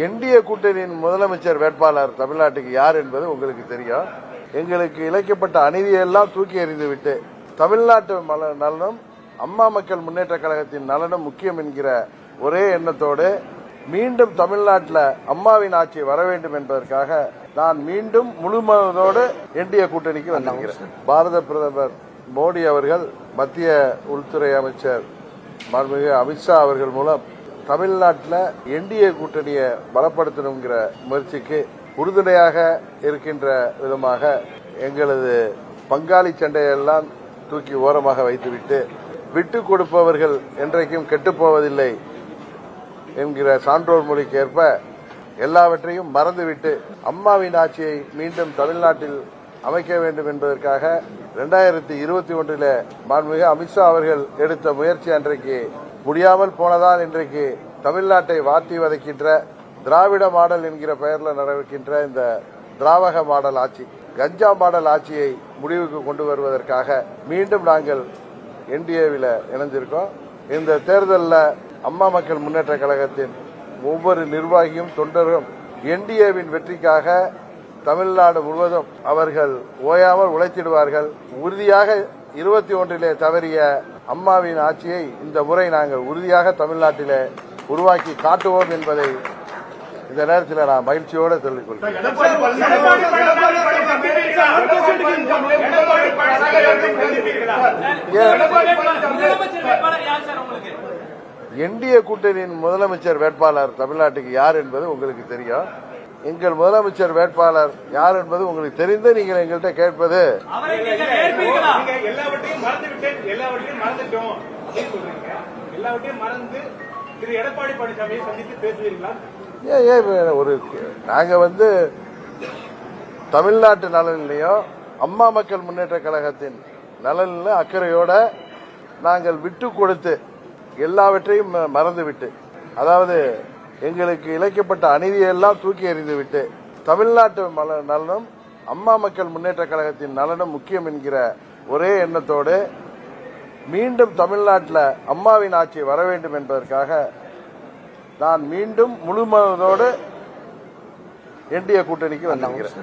NDA கூட்டணியின் முதலமைச்சர் வேட்பாளர் தமிழ்நாட்டுக்கு யார் என்பது உங்களுக்கு தெரியும். எங்களுக்கு இழைக்கப்பட்ட அநீதியெல்லாம் தூக்கி எறிந்துவிட்டு தமிழ்நாட்டு நலனும் அம்மா மக்கள் முன்னேற்ற கழகத்தின் நலனும் முக்கியம் என்கிற ஒரே எண்ணத்தோடு மீண்டும் தமிழ்நாட்டில் அம்மாவின் ஆட்சி வர வேண்டும் என்பதற்காக நான் மீண்டும் முழு மனதோடு என்டிஏ கூட்டணிக்கு வந்திருக்கிறேன். பாரத பிரதமர் மோடி அவர்கள் மத்திய உள்துறை அமைச்சர் மாண்புமிகு அமித்ஷா அவர்கள் மூலம் தமிழ்நாட்டில் என்டிஏ கூட்டணியை பலப்படுத்தணுங்கிற முயற்சிக்கு உறுதுணையாக இருக்கின்ற விதமாக எங்களது பங்காளி சண்டையெல்லாம் தூக்கி ஓரமாக வைத்துவிட்டு விட்டு கொடுப்பவர்கள் என்றைக்கும் கெட்டுப்போவதில்லை என்கிற சான்றோர் மொழிக்கு ஏற்ப எல்லாவற்றையும் மறந்துவிட்டு அம்மாவின் ஆட்சியை மீண்டும் தமிழ்நாட்டில் அமைக்க வேண்டும் என்பதற்காக 2021 மாண்புமிகு அமித்ஷா அவர்கள் எடுத்த முயற்சி அன்றைக்கு முடியாமல் போனதால் இன்றைக்கு தமிழ்நாட்டை வாட்டி வதைக்கின்ற திராவிட மாடல் என்கிற பெயரில் நடக்கின்ற இந்த திராவக மாடல் ஆட்சி, கஞ்சா மாடல் ஆட்சியை முடிவுக்கு கொண்டு வருவதற்காக மீண்டும் நாங்கள் என்டிஏவில் இணைந்திருக்கோம். இந்த தேர்தலில் அம்மா மக்கள் முன்னேற்ற கழகத்தின் ஒவ்வொரு நிர்வாகியும் தொண்டரும் என்டிஏவின் வெற்றிக்காக தமிழ்நாடு முழுவதும் அவர்கள் ஓயாமல் உழைத்திடுவார்கள். உறுதியாக 21 தவறிய அம்மாவின் ஆட்சியை இந்த முறை நாங்கள் உறுதியாக தமிழ்நாட்டிலே உருவாக்கி காட்டுவோம் என்பதை இந்த நேரத்தில் நான் மகிழ்ச்சியோடு சொல்லிக் கொள்கிறேன். என்டிஏ கூட்டணியின் முதலமைச்சர் வேட்பாளர் தமிழ்நாட்டுக்கு யார் என்பது உங்களுக்கு தெரியும். எங்கள் முதலமைச்சர் வேட்பாளர் யார் என்பது உங்களுக்கு தெரிந்து நீங்கள் எங்கள்கிட்ட கேட்பது நாங்க தமிழ்நாட்டு நலனிலையும் அம்மா மக்கள் முன்னேற்ற கழகத்தின் நலனில் அக்கறையோட நாங்கள் விட்டு கொடுத்து எல்லாவற்றையும் மறந்துவிட்டு, அதாவது எங்களுக்கு இழைக்கப்பட்ட அநீதியெல்லாம் தூக்கி எறிந்துவிட்டு தமிழ்நாட்டு நலனும் அம்மா மக்கள் முன்னேற்ற கழகத்தின் நலனும் முக்கியம் என்கிற ஒரே எண்ணத்தோடு மீண்டும் தமிழ்நாட்டில் அம்மாவின் ஆட்சி வர வேண்டும் என்பதற்காக நான் மீண்டும் முழு மனதோடு என்டிஏ கூட்டணிக்கு வந்திருக்கிறேன்.